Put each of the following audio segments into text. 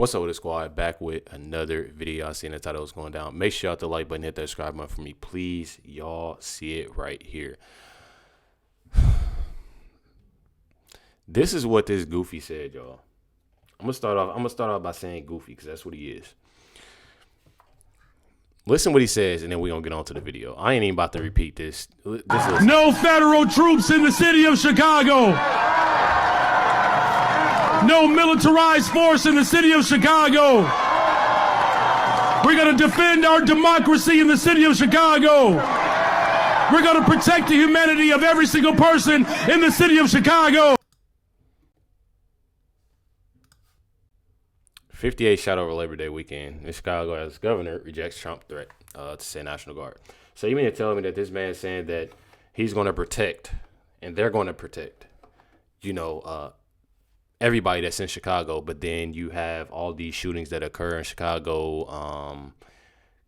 What's up with the squad? Back with another video. I seen the title was going down. Make sure y'all hit the like button, hit that subscribe button for me, please. Y'all see it right here. This is what this goofy said, y'all. I'm gonna start off by saying goofy because that's what he is. Listen what he says, and then we're gonna get on to the video. I ain't even about to repeat this. No federal troops in the city of Chicago. No militarized force in the city of Chicago. We're going to defend our democracy in the city of Chicago. We're going to protect the humanity of every single person in the city of Chicago. 58 shot over Labor Day weekend in Chicago as governor rejects Trump threat to send National Guard. So you mean to tell me that this man is saying that he's going to protect and they're going to protect, everybody that's in Chicago, but then you have all these shootings that occur in Chicago,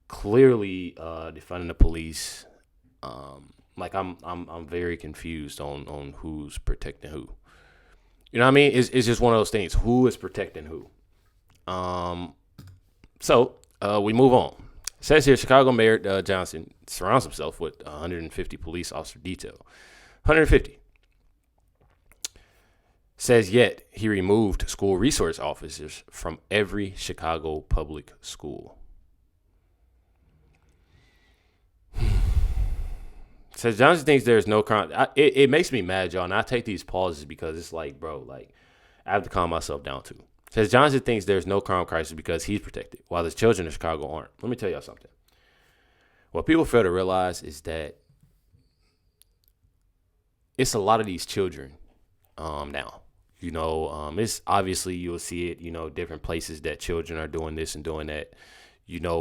clearly defunding the police. I'm very confused on who's protecting who. You know what I mean? It's just one of those things. Who is protecting who? So we move on. It says here, Chicago Mayor Johnson surrounds himself with 150 police officer detail. 150. Says yet he removed school resource officers from every Chicago public school. Says Johnson thinks there's no crime. It makes me mad, y'all, and I take these pauses because it's like, bro, I have to calm myself down too. Says Johnson thinks there's no crime crisis because he's protected, while the children in Chicago aren't. Let me tell y'all something. What people fail to realize is that it's a lot of these children now. It's obviously you'll see it, different places that children are doing this and doing that,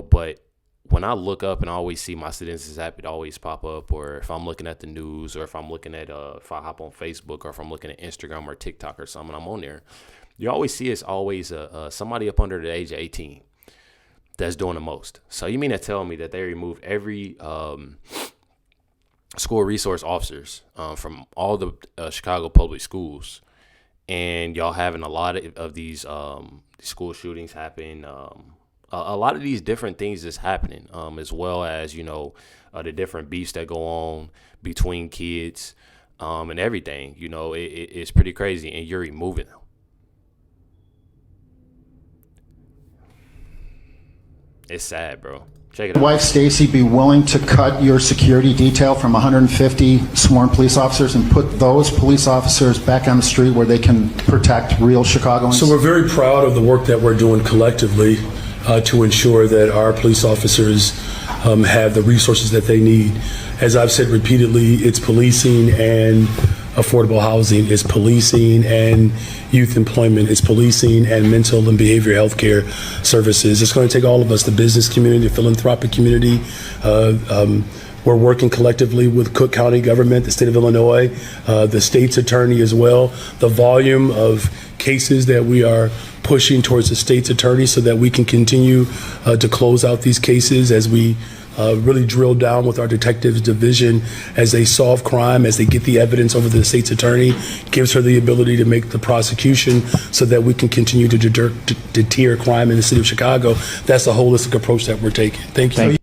but when I look up and I always see my citizens app, it always pop up, or if I'm looking at the news, or if I'm looking at, if I hop on Facebook, or if I'm looking at Instagram or TikTok or something, I'm on there. You always see it's always somebody up under the age of 18 that's doing the most. So you mean to tell me that they remove every school resource officers from all the Chicago public schools, and y'all having a lot of these school shootings happen, a lot of these different things is happening, as well as, the different beefs that go on between kids and everything. It's pretty crazy, and you're removing them. It's sad, bro. Check it out. Wife Stacy be willing to cut your security detail from 150 sworn police officers and put those police officers back on the street where they can protect real Chicagoans? So we're very proud of the work that we're doing collectively to ensure that our police officers have the resources that they need. As I've said repeatedly, it's policing and affordable housing, it's policing and youth employment, it's policing and mental and behavioral health care services. It's going to take all of us, the business community, the philanthropic community. We're working collectively with Cook County government, the state of Illinois, the state's attorney as well. The volume of cases that we are pushing towards the state's attorney so that we can continue to close out these cases as we really drill down with our detectives division as they solve crime, as they get the evidence over to the state's attorney, gives her the ability to make the prosecution so that we can continue to deter crime in the city of Chicago. That's the holistic approach that we're taking. Thank you.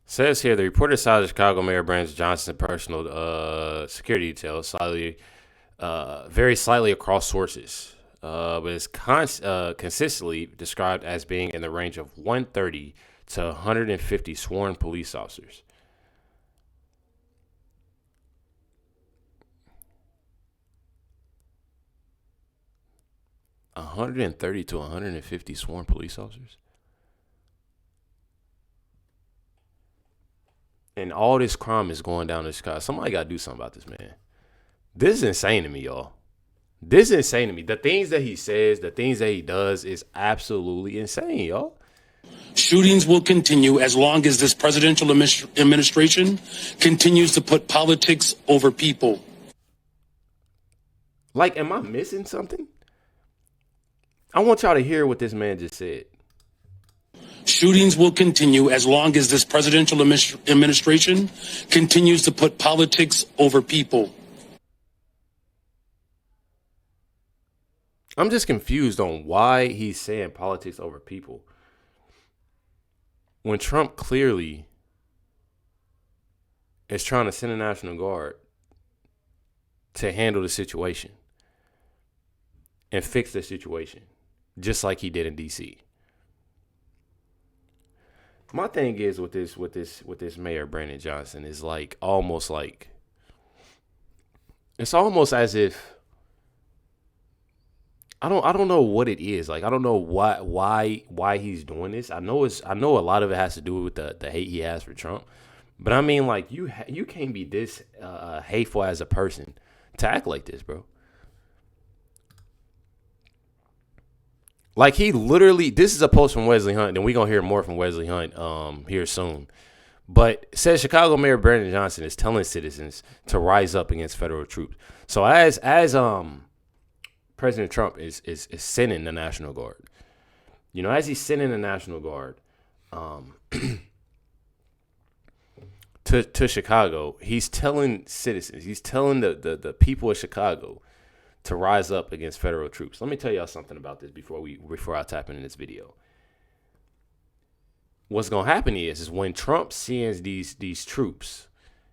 Says here, the reported size of Chicago Mayor Brandon Johnson's personal security details vary slightly across sources. But it's consistently described as being in the range of 130 to 150 sworn police officers. $130 to 150 sworn police officers? And all this crime is going down in Chicago. Somebody got to do something about this, man. This is insane to me, y'all. This is insane to me. The things that he says, the things that he does is absolutely insane, y'all. Shootings will continue as long as this presidential administration continues to put politics over people. Am I missing something? I want y'all to hear what this man just said. Shootings will continue as long as this presidential administration continues to put politics over people. I'm just confused on why he's saying politics over people when Trump clearly is trying to send a National Guard to handle the situation and fix the situation, just like he did in D.C. My thing is with this Mayor Brandon Johnson is like almost like it's almost as if I don't know what it is. Like I don't know why he's doing this. I know a lot of it has to do with the hate he has for Trump. But I mean, like you can't be this hateful as a person to act like this, bro. Like he literally, this is a post from Wesley Hunt, and we're gonna hear more from Wesley Hunt here soon. But it says Chicago Mayor Brandon Johnson is telling citizens to rise up against federal troops. So as President Trump is sending the National Guard, you know, as he's sending the National Guard to Chicago, he's telling citizens, he's telling the people of Chicago to rise up against federal troops. Let me tell y'all something about this before I tap into this video. What's gonna happen is when Trump sends these troops,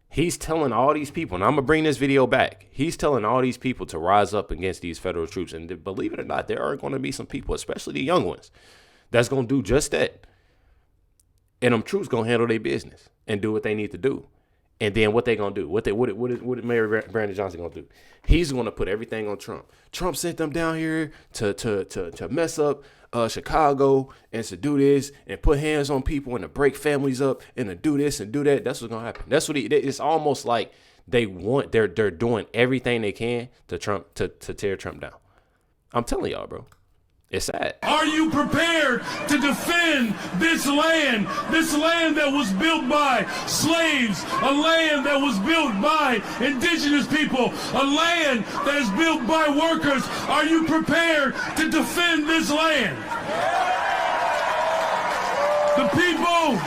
he's telling all these people, and I'm gonna bring this video back. He's telling all these people to rise up against these federal troops, and believe it or not, there are going to be some people, especially the young ones, that's gonna do just that. And them troops gonna handle their business and do what they need to do. And then what they gonna do? What is Mayor Brandon Johnson gonna do? He's gonna put everything on Trump. Trump sent them down here to mess up Chicago and to do this and put hands on people and to break families up and to do this and do that. That's what's gonna happen. That's what it's almost like they're doing everything they can to tear Trump down. I'm telling y'all, bro. It's sad. Are you prepared to defend this land that was built by slaves, a land that was built by indigenous people, a land that is built by workers? Are you prepared to defend this land? The people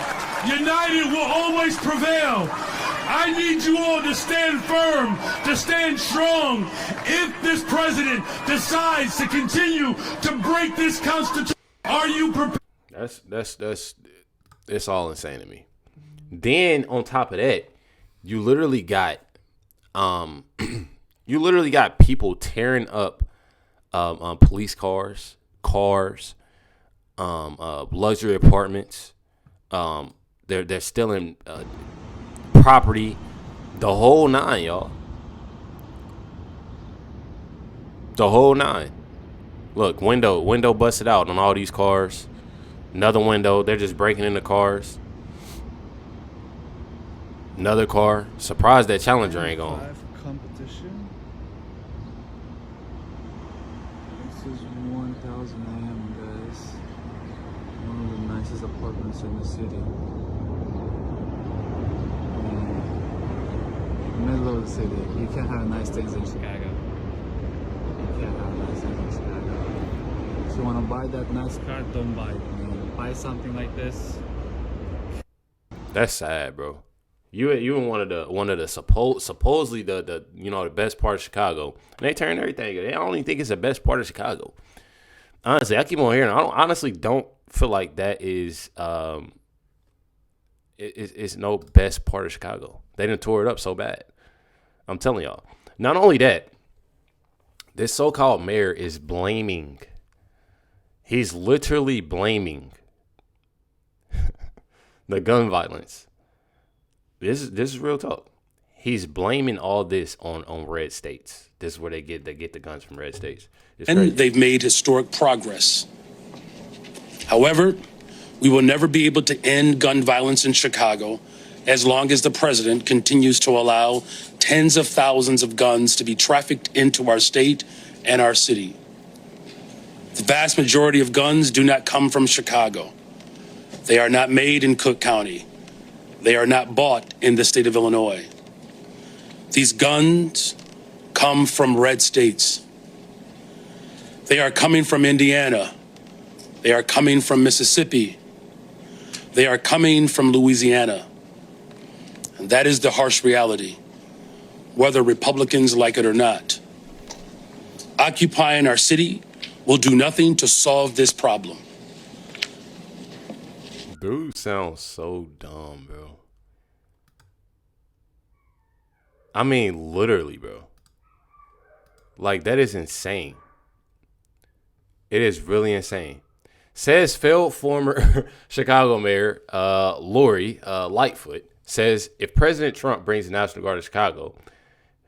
united will always prevail. I need you all to stand firm, to stand strong. If this president decides to continue to break this constitution, are you prepared? It's all insane to me. Then on top of that, you literally got people tearing up police cars, luxury apartments. They're stealing property, the whole nine, y'all. The whole nine. Look, window busted out on all these cars. Another window, they're just breaking into cars. Another car. Surprised that Challenger ain't gone. Competition. This is 1000 AM, guys. One of the nicest apartments in the city. Middle of the city. You can't have nice things in Chicago. You can't have nice things in Chicago. If you want to buy that nice car, don't buy it. Buy something like this. That's sad, bro. You in one of the supposedly the best part of Chicago, and they turn everything. They don't even think it's the best part of Chicago. Honestly, I keep on hearing. I honestly don't feel like that is it's no best part of Chicago. They done tore it up so bad. I'm telling y'all. Not only that, this so-called mayor is blaming. He's literally blaming the gun violence. This is real talk. He's blaming all this on red states. This is where they get the guns from, red states. And they've made historic progress. However, we will never be able to end gun violence in Chicago as long as the president continues to allow tens of thousands of guns to be trafficked into our state and our city. The vast majority of guns do not come from Chicago. They are not made in Cook County. They are not bought in the state of Illinois. These guns come from red states. They are coming from Indiana. They are coming from Mississippi. They are coming from Louisiana. And that is the harsh reality, whether Republicans like it or not. Occupying our city will do nothing to solve this problem. Dude sounds so dumb, bro. I mean, literally, bro. Like, that is insane. It is really insane. Says failed former Chicago Mayor Lori Lightfoot says if President Trump brings the National Guard to Chicago,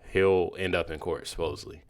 he'll end up in court, supposedly.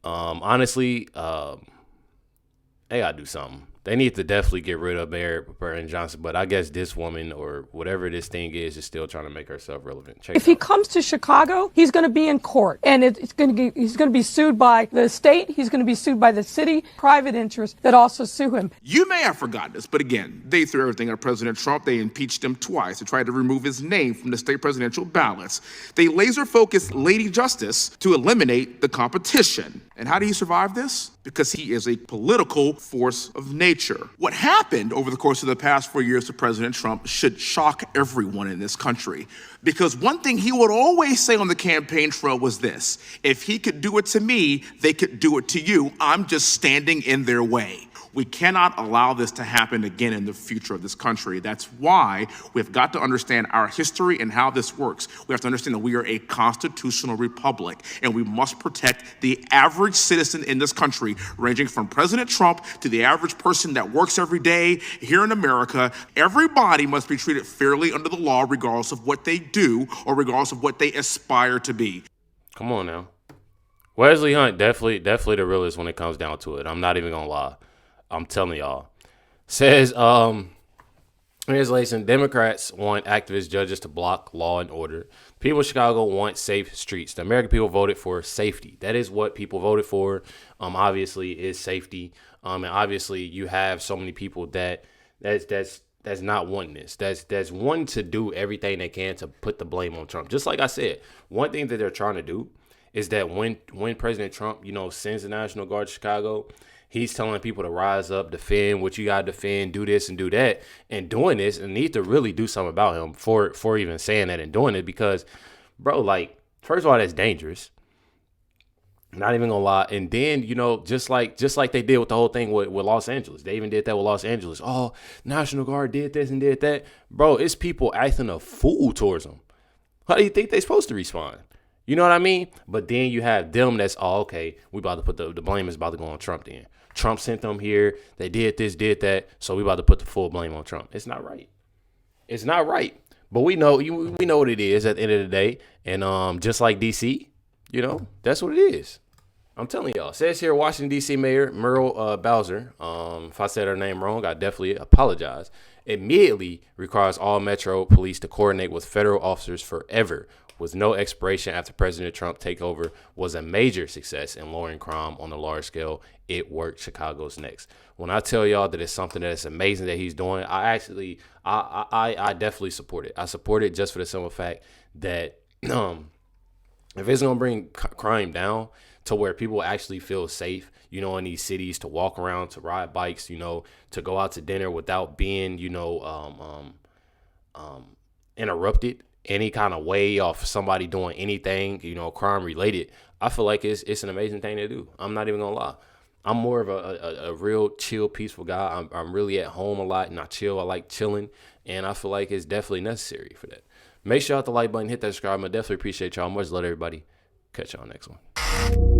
Honestly, they gotta do something. They need to definitely get rid of Mayor Bernie Johnson, but I guess this woman or whatever this thing is still trying to make herself relevant. If he comes to Chicago, he's going to be in court, and he's going to be sued by the state. He's going to be sued by the city, private interests that also sue him. You may have forgotten this, but again, they threw everything at President Trump. They impeached him twice. They tried to remove his name from the state presidential ballots. They laser-focused Lady Justice to eliminate the competition. And how do you survive this? Because he is a political force of nature. What happened over the course of the past 4 years to President Trump should shock everyone in this country. Because one thing he would always say on the campaign trail was this: if he could do it to me, they could do it to you. I'm just standing in their way. We cannot allow this to happen again in the future of this country. That's why we've got to understand our history and how this works. We have to understand that we are a constitutional republic, and we must protect the average citizen in this country, ranging from President Trump to the average person that works every day here in America. Everybody must be treated fairly under the law, regardless of what they do or regardless of what they aspire to be. Come on now. Wesley Hunt, definitely the realest when it comes down to it. I'm not even gonna lie. I'm telling y'all. Says, here's Lason. Democrats want activist judges to block law and order. People of Chicago want safe streets. The American people voted for safety. That is what people voted for. Obviously, is safety. And obviously, you have so many people that's not wanting this. That's wanting to do everything they can to put the blame on Trump. Just like I said, one thing that they're trying to do is that when President Trump, sends the National Guard to Chicago, he's telling people to rise up, defend what you got to defend, do this and do that, and doing this, and need to really do something about him for even saying that and doing it, because, bro, like, first of all, that's dangerous. Not even gonna lie. And then, just like they did with the whole thing with Los Angeles. They even did that with Los Angeles. Oh, National Guard did this and did that. Bro, it's people acting a fool towards them. How do you think they're supposed to respond? You know what I mean? But then you have them that's, okay, we about to put the blame is about to go on Trump then. Trump sent them here. They did this, did that. So we about to put the full blame on Trump. It's not right. It's not right. But we know what it is at the end of the day. And just like D.C., that's what it is. I'm telling y'all. It says here, Washington, D.C. Mayor Muriel Bowser, if I said her name wrong, I definitely apologize, immediately requires all Metro police to coordinate with federal officers forever, with no expiration after President Trump takeover, was a major success in lowering crime on a large scale. It worked. Chicago's next. When I tell y'all that it's something that's amazing that he's doing, I definitely support it. I support it just for the simple fact that if it's gonna bring crime down to where people actually feel safe, in these cities, to walk around, to ride bikes, to go out to dinner without being, interrupted any kind of way off somebody doing anything, crime related, I feel like it's an amazing thing to do. I'm not even gonna lie. I'm more of a real chill, peaceful guy. I'm really at home a lot, and I chill. I like chilling, and I feel like it's definitely necessary for that. Make sure you hit the like button, hit that subscribe. I definitely appreciate y'all. Much love, everybody. Catch y'all next one.